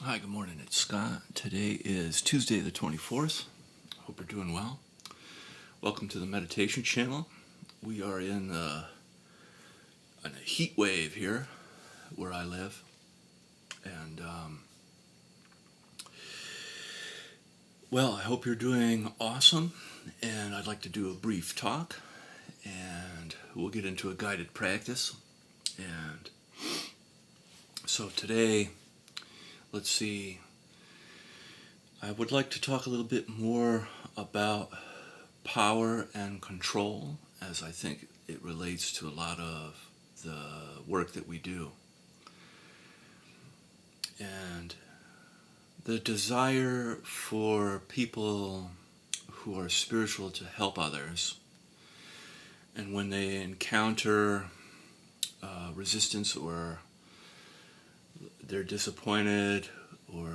Hi, good morning. It's Scott. Today is Tuesday the 24th. Hope you're doing well. Welcome to the meditation channel. We are in a heat wave here where I live. And, I hope you're doing awesome. And I'd like to do a brief talk. And we'll get into a guided practice. And so today, let's see. I would like to talk a little bit more about power and control, as I think it relates to a lot of the work that we do. And the desire for people who are spiritual to help others, and when they encounter resistance or they're disappointed or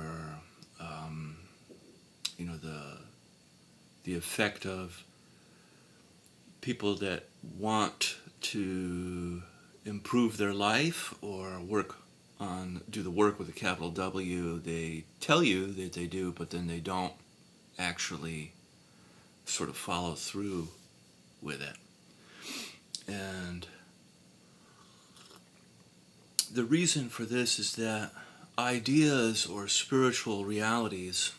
the effect of people that want to improve their life or do the work with a capital W. They tell you that they do, but then they don't actually sort of follow through with it. And the reason for this is that ideas or spiritual realities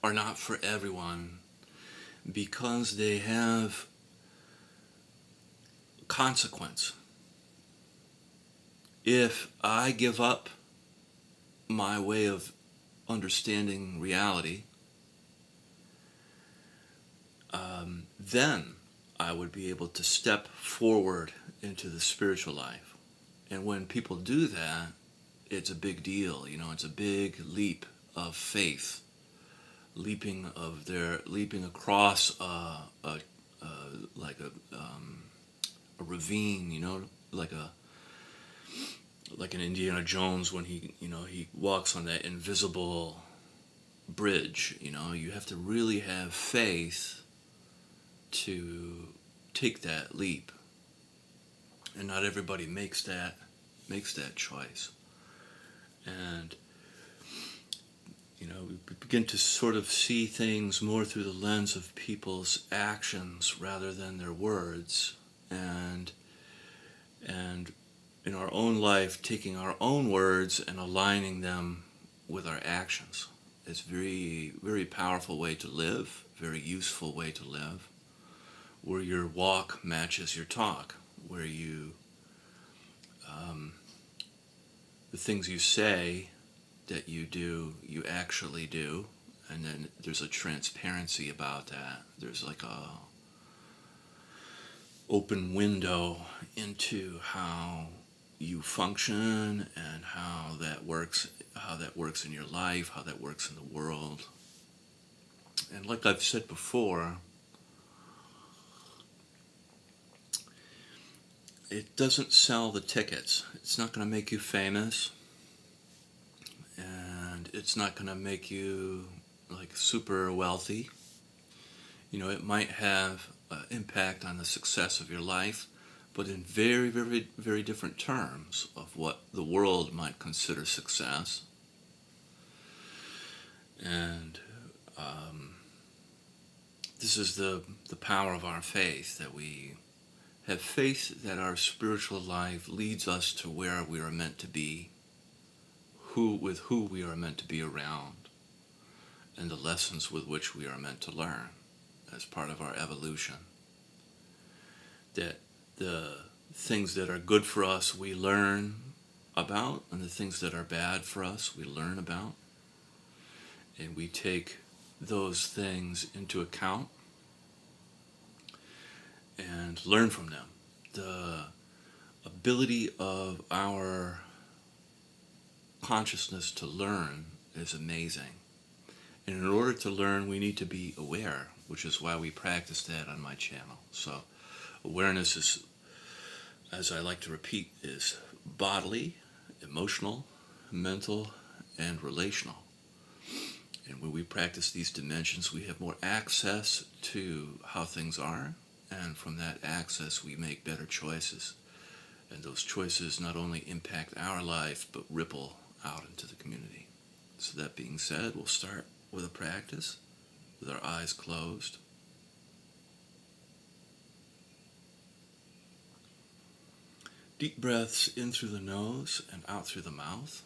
are not for everyone because they have consequence. If I give up my way of understanding reality, then I would be able to step forward into the spiritual life. And when people do that, it's a big deal. It's a big leap of faith. Leaping across like a ravine, like an Indiana Jones when he walks on that invisible bridge. You have to really have faith to take that leap, and not everybody makes that choice. And we begin to sort of see things more through the lens of people's actions rather than their words, and in our own life, taking our own words and aligning them with our actions. It's a very, very powerful way to live, very useful way to live, where your walk matches your talk, where the things you say that you do, you actually do, and then there's a transparency about that. There's like a open window into how you function and how that works in your life, how that works in the world. And like I've said before, it doesn't sell the tickets. It's not going to make you famous, and it's not going to make you like super wealthy. It might have an impact on the success of your life, but in very, very, very different terms of what the world might consider success. And this is the power of our faith, that we have faith that our spiritual life leads us to where we are meant to be, with who we are meant to be around, and the lessons with which we are meant to learn as part of our evolution. That the things that are good for us we learn about, and the things that are bad for us we learn about, and we take those things into account and learn from them. The ability of our consciousness to learn is amazing. And in order to learn, we need to be aware, which is why we practice that on my channel. So awareness is, as I like to repeat, is bodily, emotional, mental, and relational. And when we practice these dimensions, we have more access to how things are, and from that access we make better choices. And those choices not only impact our life, but ripple out into the community. So that being said, we'll start with a practice with our eyes closed. Deep breaths in through the nose and out through the mouth.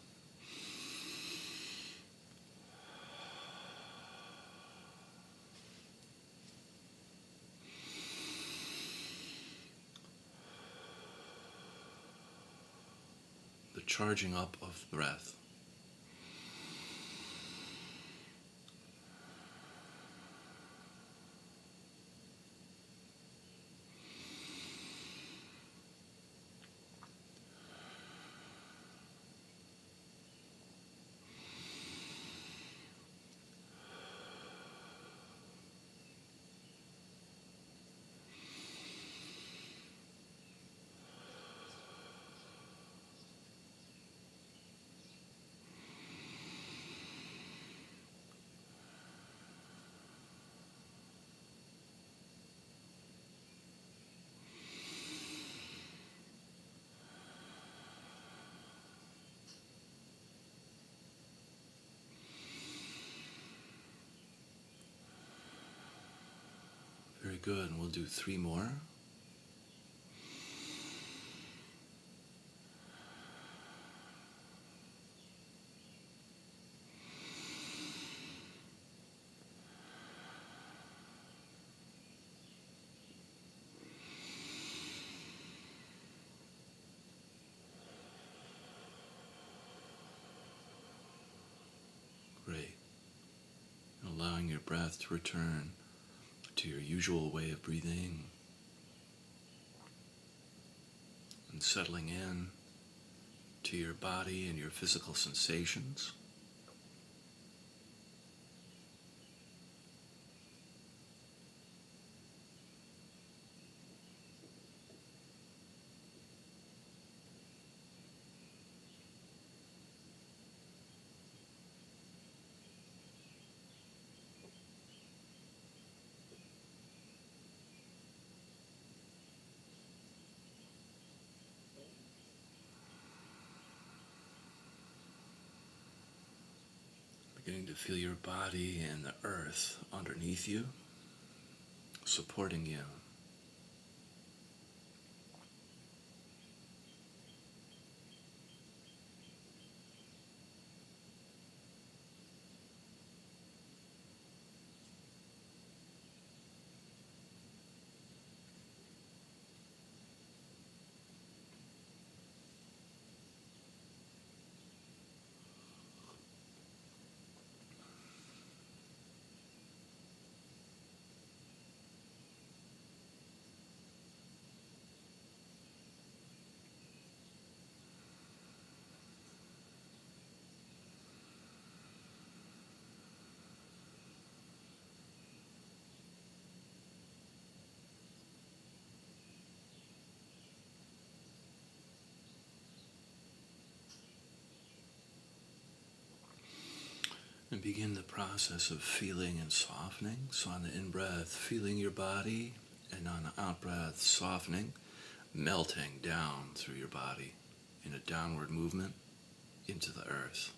The charging up of breath. Very good, and we'll do 3 more. Great. And allowing your breath to return to your usual way of breathing and settling in to your body and your physical sensations. Beginning to feel your body and the earth underneath you, supporting you. And begin the process of feeling and softening. So on the in-breath, feeling your body, and on the out-breath, softening, melting down through your body in a downward movement into the earth.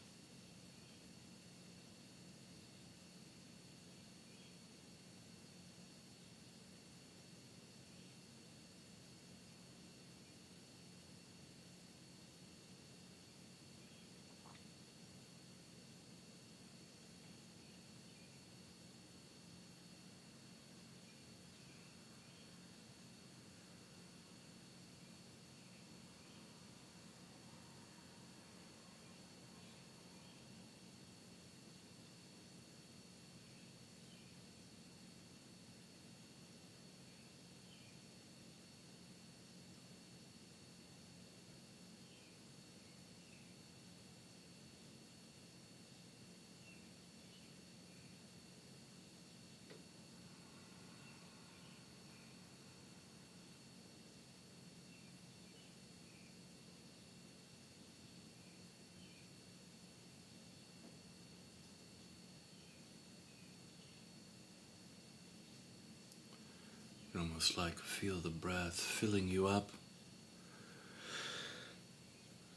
You almost like feel the breath filling you up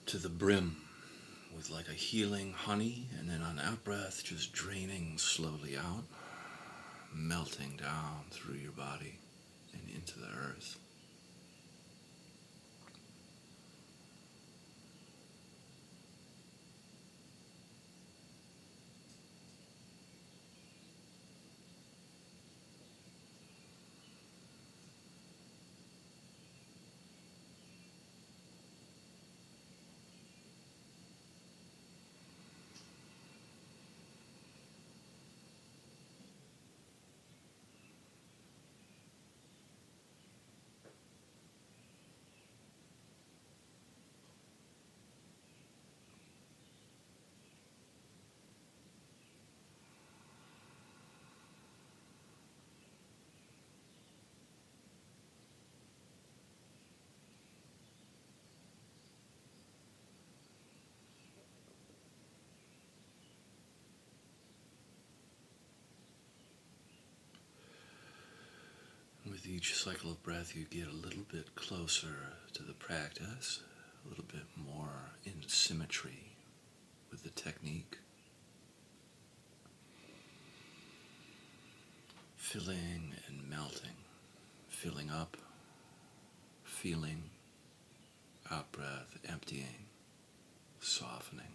to the brim with like a healing honey, and then on out breath, just draining slowly out, melting down through your body and into the earth. With each cycle of breath, you get a little bit closer to the practice, a little bit more in symmetry with the technique. Filling and melting, filling up, feeling, out breath, emptying, softening.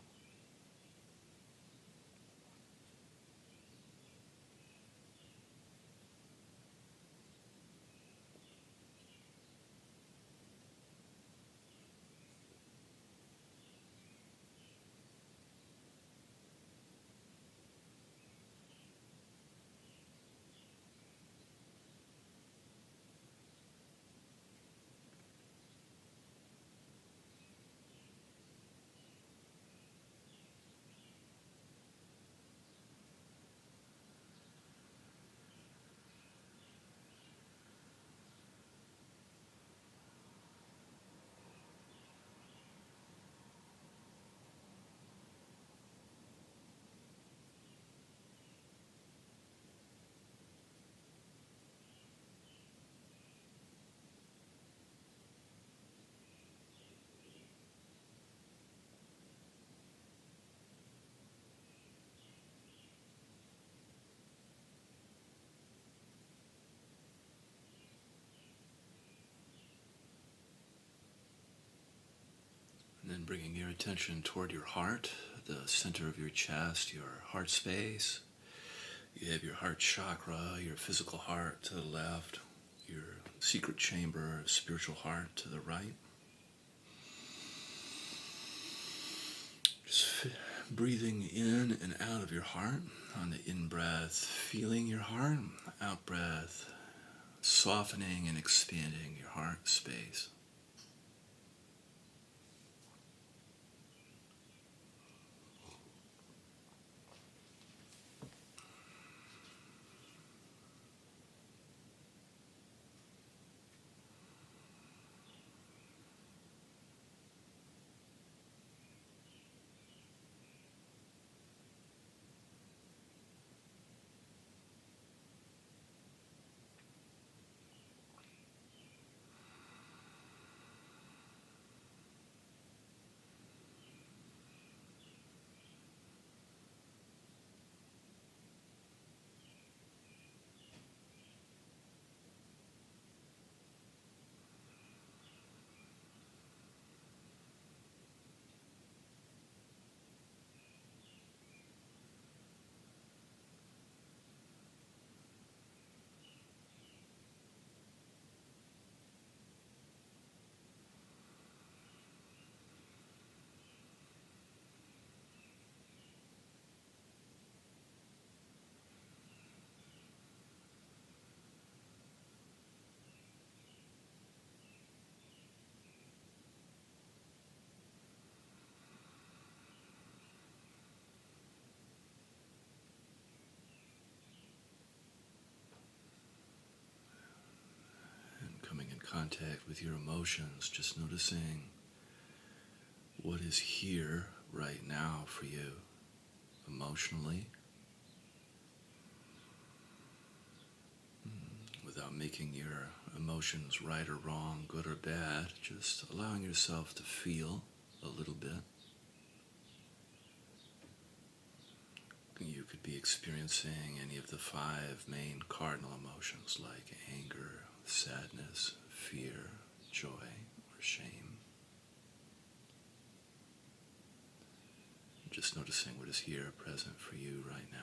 And then bringing your attention toward your heart, the center of your chest, your heart space. You have your heart chakra, your physical heart to the left, your secret chamber, spiritual heart to the right. Just breathing in and out of your heart. On the in-breath, feeling your heart. Out-breath, softening and expanding your heart space. Coming in contact with your emotions, just noticing what is here right now for you emotionally, without making your emotions right or wrong, good or bad, just allowing yourself to feel a little bit. You could be experiencing any of the five main cardinal emotions like anger, sadness, fear, joy, or shame. Just noticing what is here present for you right now.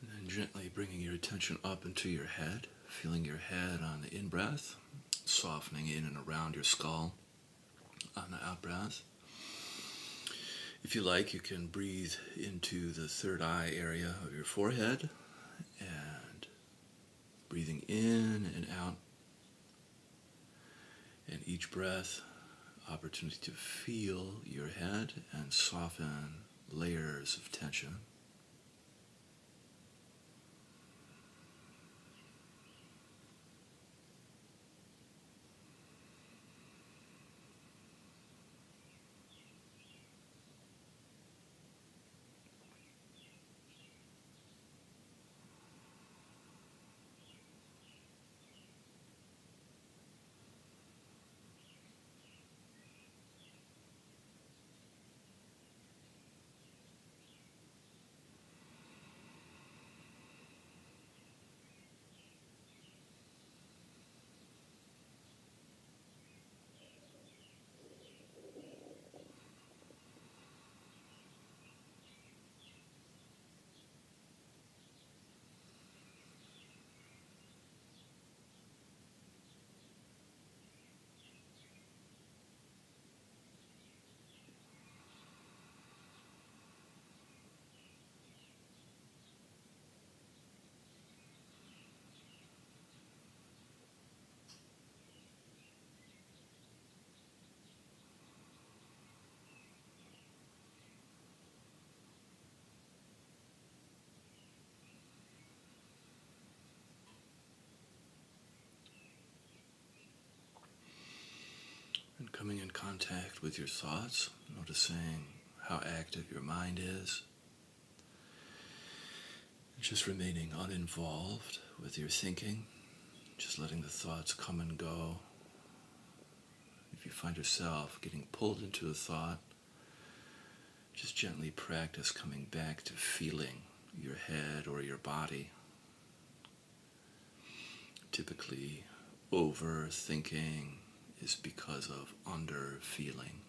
And then gently bringing your attention up into your head, feeling your head on the in-breath, softening in and around your skull on the out-breath. If you like, you can breathe into the third eye area of your forehead and breathing in and out. And each breath, opportunity to feel your head and soften layers of tension. And coming in contact with your thoughts, noticing how active your mind is. Just remaining uninvolved with your thinking, just letting the thoughts come and go. If you find yourself getting pulled into a thought, just gently practice coming back to feeling your head or your body. Typically, overthinking is because of under-feeling.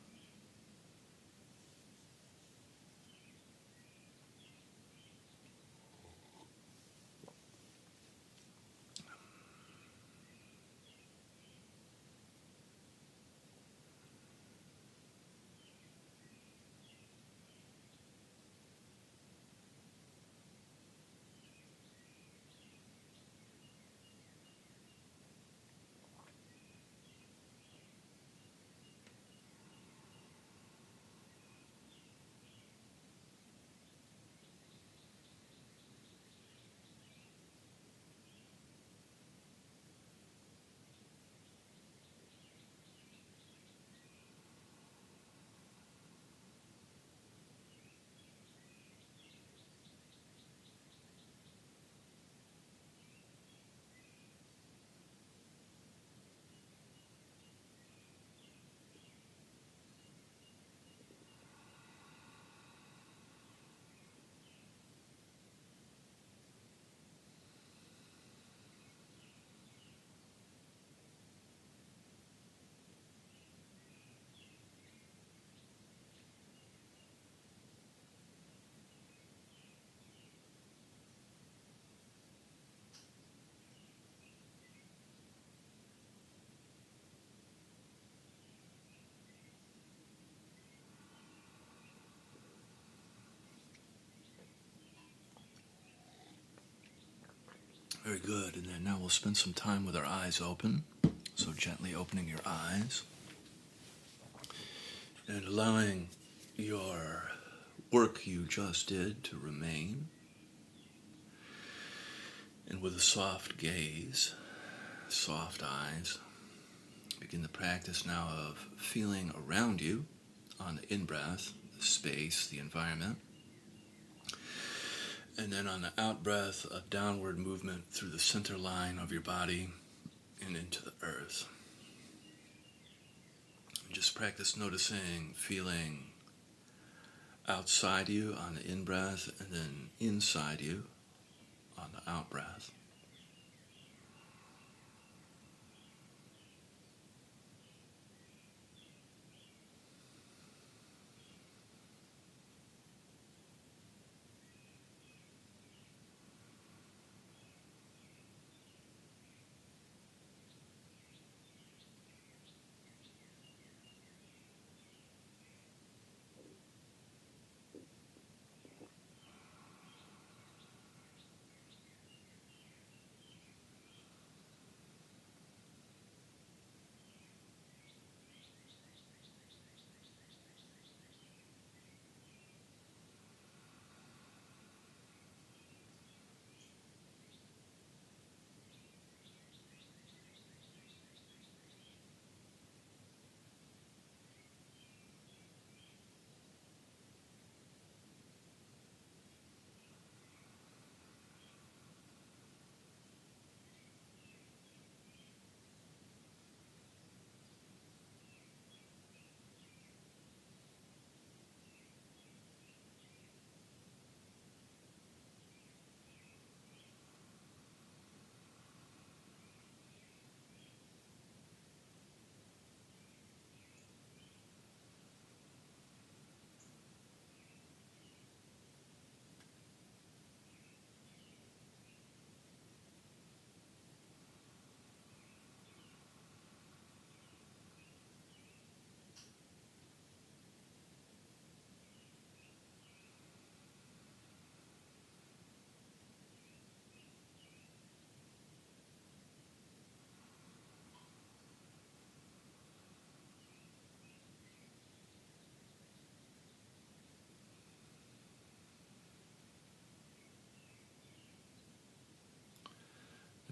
Very good. And then now we'll spend some time with our eyes open. So gently opening your eyes and allowing your work you just did to remain. And with a soft gaze, soft eyes, begin the practice now of feeling around you on the in-breath, the space, the environment. And then on the out-breath, a downward movement through the center line of your body and into the earth. And just practice noticing, feeling outside you on the in-breath and then inside you on the out-breath.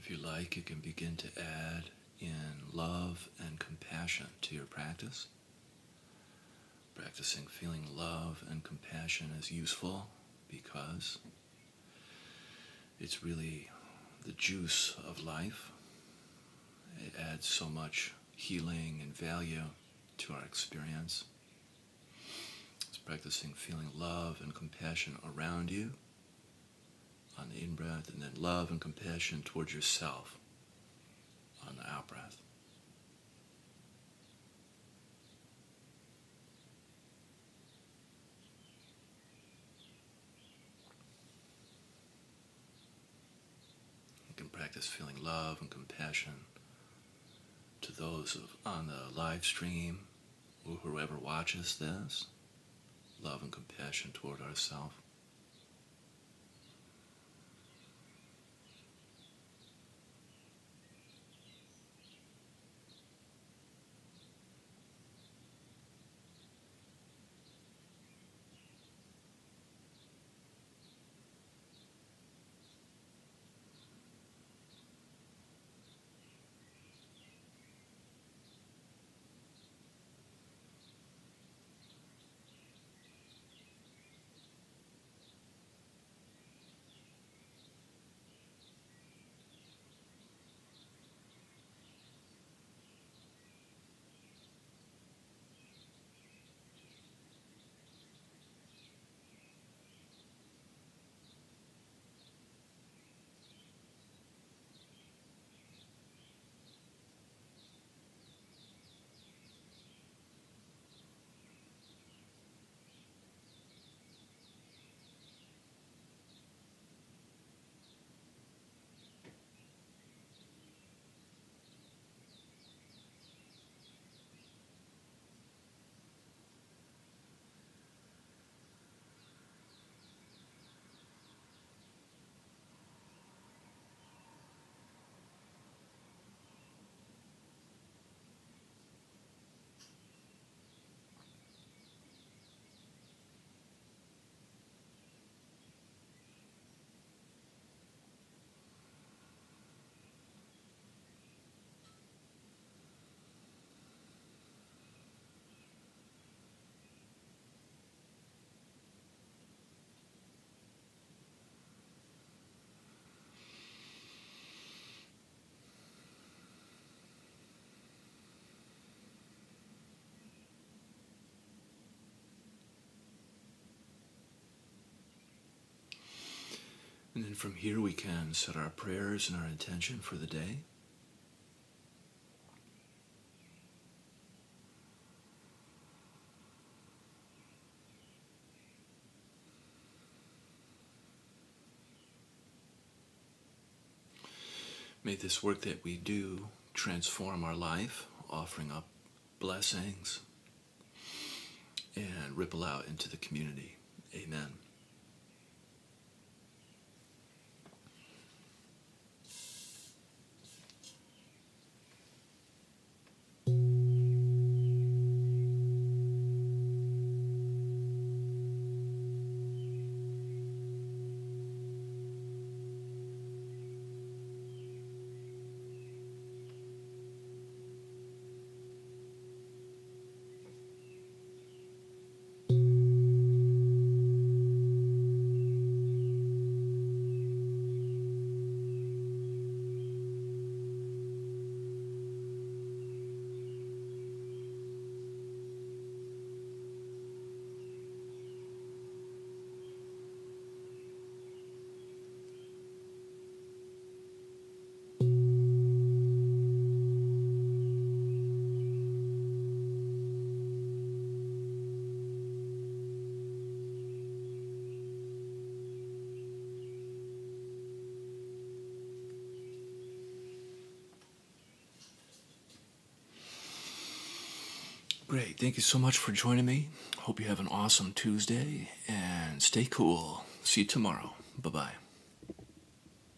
If you like, you can begin to add in love and compassion to your practice. Practicing feeling love and compassion is useful because it's really the juice of life. It adds so much healing and value to our experience. It's practicing feeling love and compassion around you on the in-breath, and then love and compassion towards yourself on the out-breath. You can practice feeling love and compassion to those on the live stream or whoever watches this. Love and compassion toward ourselves. And then from here we can set our prayers and our intention for the day. May this work that we do transform our life, offering up blessings and ripple out into the community. Amen. Great. Thank you so much for joining me. Hope you have an awesome Tuesday and stay cool. See you tomorrow. Bye-bye.